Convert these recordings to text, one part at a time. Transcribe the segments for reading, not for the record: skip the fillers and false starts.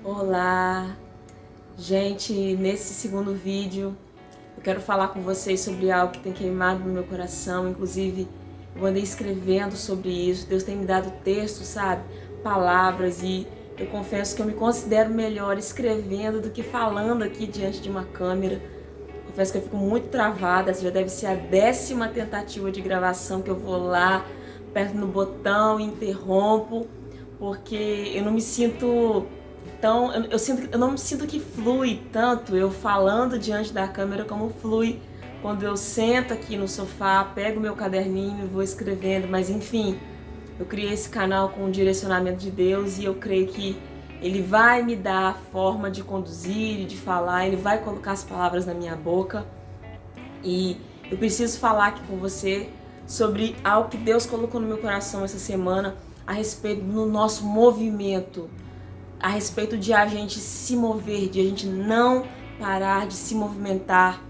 Olá, gente, nesse segundo vídeo eu quero falar com vocês sobre algo que tem queimado no meu coração. Inclusive, eu andei escrevendo sobre isso, Deus tem me dado textos, sabe, palavras, e eu confesso que eu me considero melhor escrevendo do que falando aqui diante de uma câmera. Confesso que eu fico muito travada. Essa já deve ser a 10ª tentativa de gravação que eu vou lá, aperto no botão e interrompo, porque eu não me sinto tão... eu não me sinto que flui tanto eu falando diante da câmera como flui quando eu sento aqui no sofá, pego meu caderninho e vou escrevendo. Mas enfim, eu criei esse canal com o direcionamento de Deus e eu creio que Ele vai me dar a forma de conduzir e de falar, Ele vai colocar as palavras na minha boca. E eu preciso falar aqui com você sobre algo que Deus colocou no meu coração essa semana a respeito do nosso movimento, a respeito de a gente se mover, de a gente não parar de se movimentar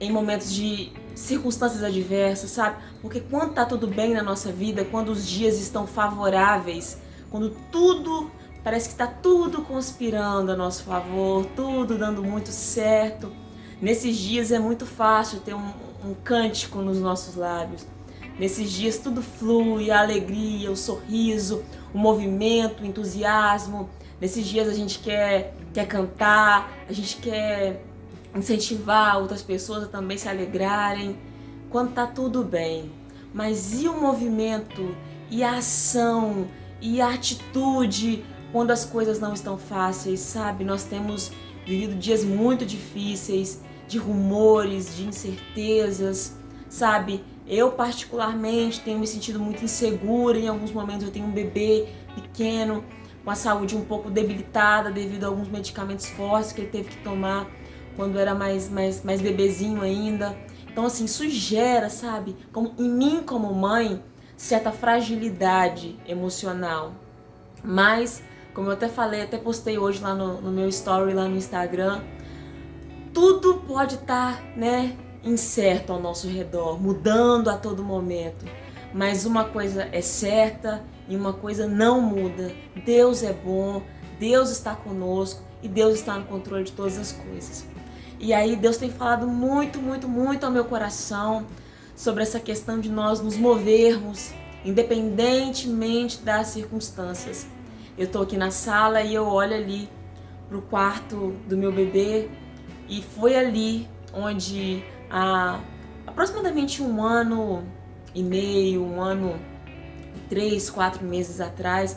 em momentos de circunstâncias adversas, sabe? Porque quando tá tudo bem na nossa vida, quando os dias estão favoráveis, quando tudo, parece que está tudo conspirando a nosso favor, tudo dando muito certo, nesses dias é muito fácil ter um cântico nos nossos lábios. Nesses dias tudo flui, a alegria, o sorriso, o movimento, o entusiasmo. Nesses dias a gente quer cantar, a gente quer incentivar outras pessoas a também se alegrarem, quando tá tudo bem. Mas e o movimento, e a ação, e a atitude quando as coisas não estão fáceis, sabe? Nós temos vivido dias muito difíceis, de rumores, de incertezas, sabe? Eu particularmente tenho me sentido muito insegura. Em alguns momentos eu tenho um bebê pequeno, com a saúde um pouco debilitada devido a alguns medicamentos fortes que ele teve que tomar quando era mais bebezinho ainda. Então assim, isso gera, sabe, como, em mim como mãe, certa fragilidade emocional. Mas, como eu até falei, até postei hoje lá no meu story, lá no Instagram, tudo pode estar, né, incerto ao nosso redor, mudando a todo momento. Mas uma coisa é certa e uma coisa não muda. Deus é bom, Deus está conosco e Deus está no controle de todas as coisas. E aí Deus tem falado muito, muito, muito ao meu coração sobre essa questão de nós nos movermos independentemente das circunstâncias. Eu tô aqui na sala e eu olho ali pro quarto do meu bebê, e foi ali onde há aproximadamente 1 ano e meio, 3, 4 meses atrás,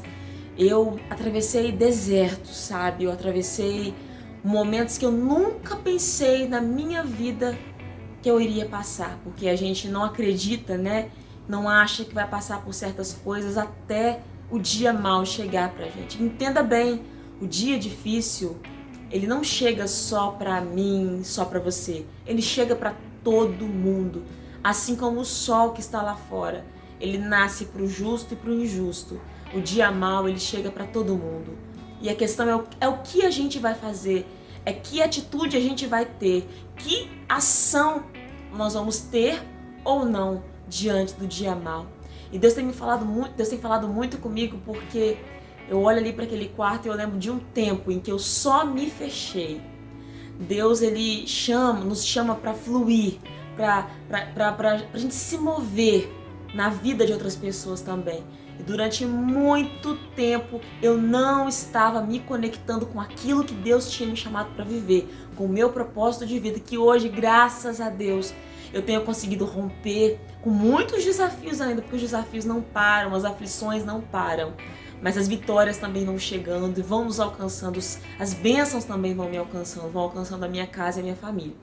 eu atravessei desertos, sabe? Eu atravessei momentos que eu nunca pensei na minha vida que eu iria passar, porque a gente não acredita, né? Não acha que vai passar por certas coisas até o dia mau chegar pra gente. Entenda bem, o dia difícil, ele não chega só pra mim, só pra você. Ele chega pra todo mundo. Assim como o sol que está lá fora, ele nasce pro justo e pro injusto. O dia mau, ele chega pra todo mundo. E a questão é o que a gente vai fazer, é que atitude a gente vai ter, que ação nós vamos ter ou não diante do dia mau. E Deus tem falado muito comigo, porque eu olho ali para aquele quarto e eu lembro de um tempo em que eu só me fechei. Deus, ele nos chama para fluir, para a gente se mover na vida de outras pessoas também. E durante muito tempo eu não estava me conectando com aquilo que Deus tinha me chamado para viver, com o meu propósito de vida, que hoje, graças a Deus, eu tenho conseguido romper com muitos desafios ainda, porque os desafios não param, as aflições não param, mas as vitórias também vão chegando e vão nos alcançando, as bênçãos também vão me alcançando, vão alcançando a minha casa e a minha família.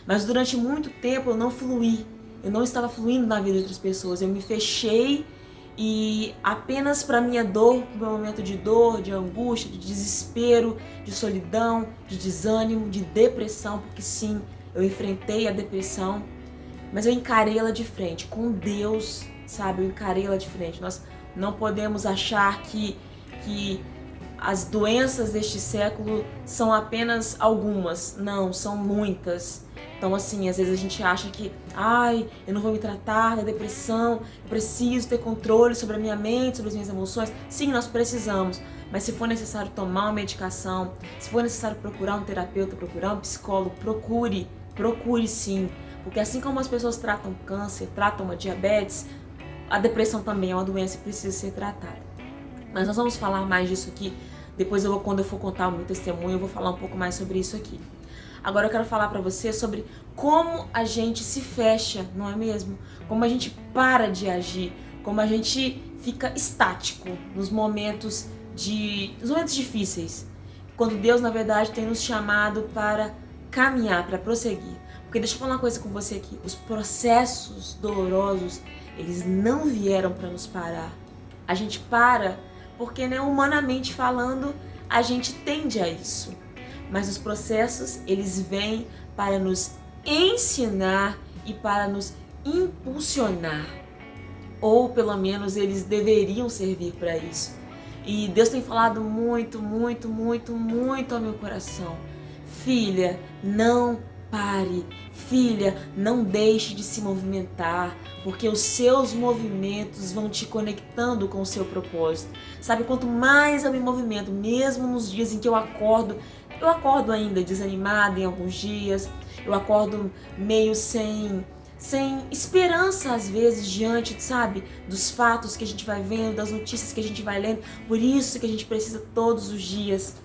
Mas durante muito tempo eu não fluí, eu não estava fluindo na vida de outras pessoas, eu me fechei e apenas para minha dor, para o meu momento de dor, de angústia, de desespero, de solidão, de desânimo, de depressão, porque sim, eu enfrentei a depressão, mas eu encarei ela de frente, com Deus, sabe? Eu encarei ela de frente. Nós não podemos achar que as doenças deste século são apenas algumas. Não, são muitas. Então, assim, às vezes a gente acha que, eu não vou me tratar da depressão, eu preciso ter controle sobre a minha mente, sobre as minhas emoções. Sim, nós precisamos. mas se for necessário tomar uma medicação, se for necessário procurar um terapeuta, procurar um psicólogo, procure sim. Porque assim como as pessoas tratam câncer, tratam uma diabetes, a depressão também é uma doença que precisa ser tratada. Mas nós vamos falar mais disso aqui. Depois quando eu for contar o meu testemunho, eu vou falar um pouco mais sobre isso aqui. Agora eu quero falar para você sobre como a gente se fecha, não é mesmo? Como a gente para de agir, como a gente fica estático nos momentos difíceis. Quando Deus, na verdade, tem nos chamado para caminhar, para prosseguir. Porque deixa eu falar uma coisa com você aqui. Os processos dolorosos, eles não vieram para nos parar. A gente para porque, né, humanamente falando, a gente tende a isso. Mas os processos, eles vêm para nos ensinar e para nos impulsionar. Ou pelo menos eles deveriam servir para isso. E Deus tem falado muito ao meu coração. Filha, não pare. Filha, não deixe de se movimentar, porque os seus movimentos vão te conectando com o seu propósito. Sabe, quanto mais eu me movimento, mesmo nos dias em que eu acordo ainda desanimada em alguns dias, eu acordo meio sem esperança às vezes diante, sabe, dos fatos que a gente vai vendo, das notícias que a gente vai lendo. Por isso que a gente precisa todos os dias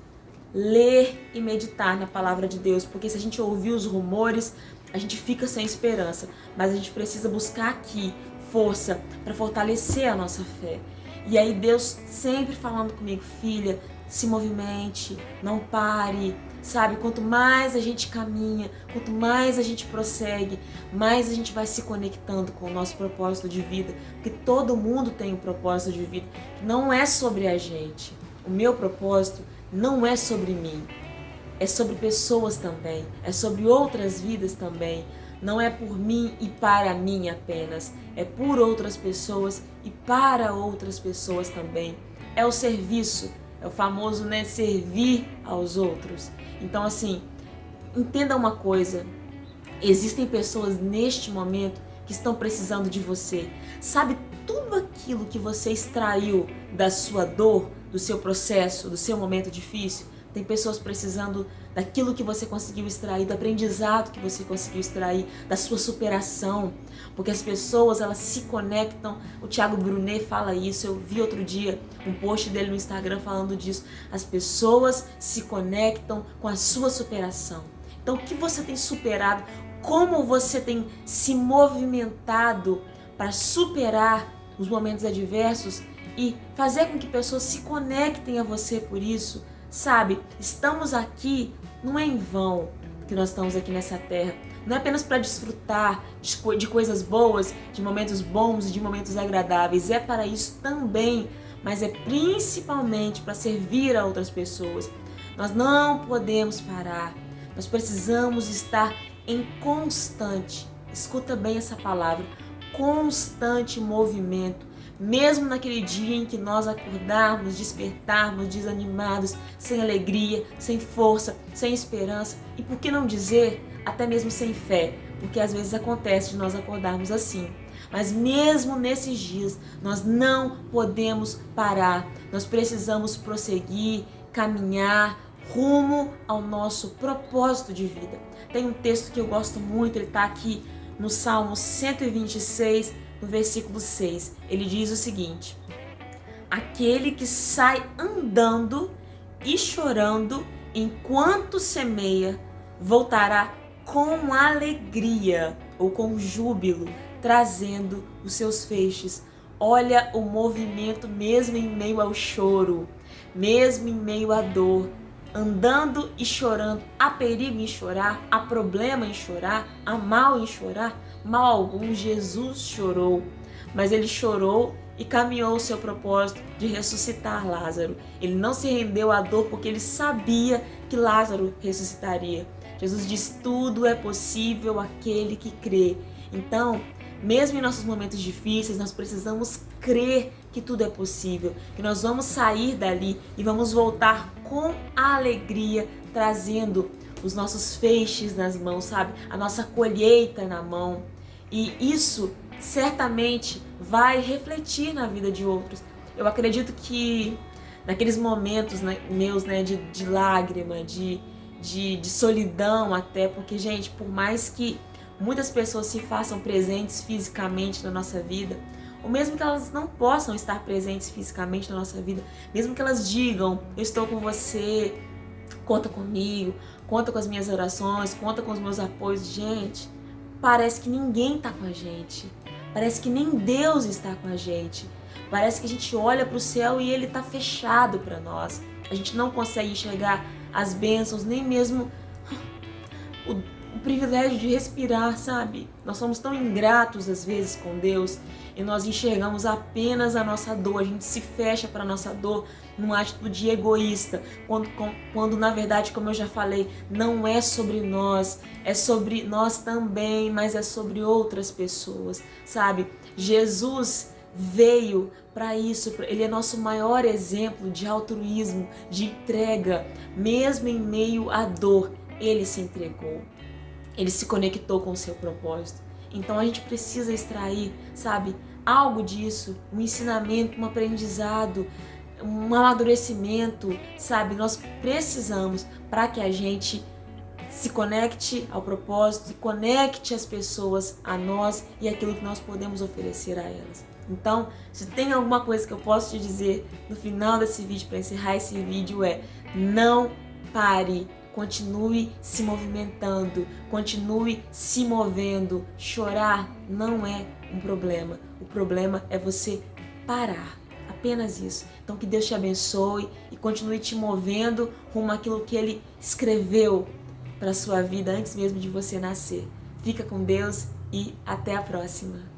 ler e meditar na palavra de Deus, porque se a gente ouvir os rumores, a gente fica sem esperança, mas a gente precisa buscar aqui força para fortalecer a nossa fé. E aí Deus sempre falando comigo, filha, se movimente, não pare, sabe? Quanto mais a gente caminha, quanto mais a gente prossegue, mais a gente vai se conectando com o nosso propósito de vida, porque todo mundo tem um propósito de vida, que não é sobre a gente. O meu propósito não é sobre mim, é sobre pessoas também, é sobre outras vidas também. Não é por mim e para mim apenas, é por outras pessoas e para outras pessoas também. É o serviço, é o famoso, né, servir aos outros. Então assim, entenda uma coisa, existem pessoas neste momento que estão precisando de você. Sabe tudo aquilo que você extraiu da sua dor, do seu processo, do seu momento difícil? Tem pessoas precisando daquilo que você conseguiu extrair, do aprendizado que você conseguiu extrair, da sua superação. Porque as pessoas, elas se conectam. O Thiago Brunet fala isso. Eu vi outro dia um post dele no Instagram falando disso. As pessoas se conectam com a sua superação. Então, o que você tem superado? Como você tem se movimentado para superar os momentos adversos e fazer com que pessoas se conectem a você por isso? Sabe, estamos aqui, não é em vão que nós estamos aqui nessa terra. Não é apenas para desfrutar de coisas boas, de momentos bons e de momentos agradáveis. É para isso também, mas é principalmente para servir a outras pessoas. Nós não podemos parar. Nós precisamos estar em constante, escuta bem essa palavra, constante movimento. Mesmo naquele dia em que nós acordarmos, despertarmos desanimados, sem alegria, sem força, sem esperança e, por que não dizer, até mesmo sem fé, porque às vezes acontece de nós acordarmos assim. Mas mesmo nesses dias, nós não podemos parar, nós precisamos prosseguir, caminhar rumo ao nosso propósito de vida. Tem um texto que eu gosto muito, ele está aqui no Salmo 126, no versículo 6, ele diz o seguinte: aquele que sai andando e chorando enquanto semeia, voltará com alegria ou com júbilo, trazendo os seus feixes. Olha o movimento mesmo em meio ao choro, mesmo em meio à dor, andando e chorando. Há perigo em chorar, há problema em chorar, há mal em chorar. Mal algum, Jesus chorou, mas ele chorou e caminhou o seu propósito de ressuscitar Lázaro. Ele não se rendeu à dor porque ele sabia que Lázaro ressuscitaria. Jesus diz: tudo é possível àquele que crê. Então, mesmo em nossos momentos difíceis, nós precisamos crer que tudo é possível, que nós vamos sair dali e vamos voltar com a alegria, trazendo os nossos feixes nas mãos, sabe? A nossa colheita na mão. E isso certamente vai refletir na vida de outros. Eu acredito que naqueles momentos, né, meus, né, de lágrima, de solidão até, porque, gente, por mais que muitas pessoas se façam presentes fisicamente na nossa vida, ou mesmo que elas não possam estar presentes fisicamente na nossa vida, mesmo que elas digam, eu estou com você, conta comigo, conta com as minhas orações, conta com os meus apoios, gente, parece que ninguém está com a gente, parece que nem Deus está com a gente, parece que a gente olha para o céu e ele está fechado para nós, a gente não consegue enxergar as bênçãos, nem mesmo o privilégio de respirar, sabe? Nós somos tão ingratos às vezes com Deus e nós enxergamos apenas a nossa dor, a gente se fecha para a nossa dor numa atitude egoísta, quando na verdade, como eu já falei, não é sobre nós, é sobre nós também, mas é sobre outras pessoas, sabe? Jesus veio para isso, ele é nosso maior exemplo de altruísmo, de entrega, mesmo em meio à dor, ele se entregou, ele se conectou com o seu propósito. Então a gente precisa extrair, sabe, algo disso, um ensinamento, um aprendizado, um amadurecimento, sabe? Nós precisamos para que a gente se conecte ao propósito, se conecte as pessoas a nós e aquilo que nós podemos oferecer a elas. Então, se tem alguma coisa que eu posso te dizer no final desse vídeo, para encerrar esse vídeo, é: não pare, continue se movimentando, continue se movendo. Chorar não é um problema, o problema é você parar, apenas isso. Então que Deus te abençoe e continue te movendo rumo àquilo que Ele escreveu para a sua vida antes mesmo de você nascer. Fica com Deus e até a próxima.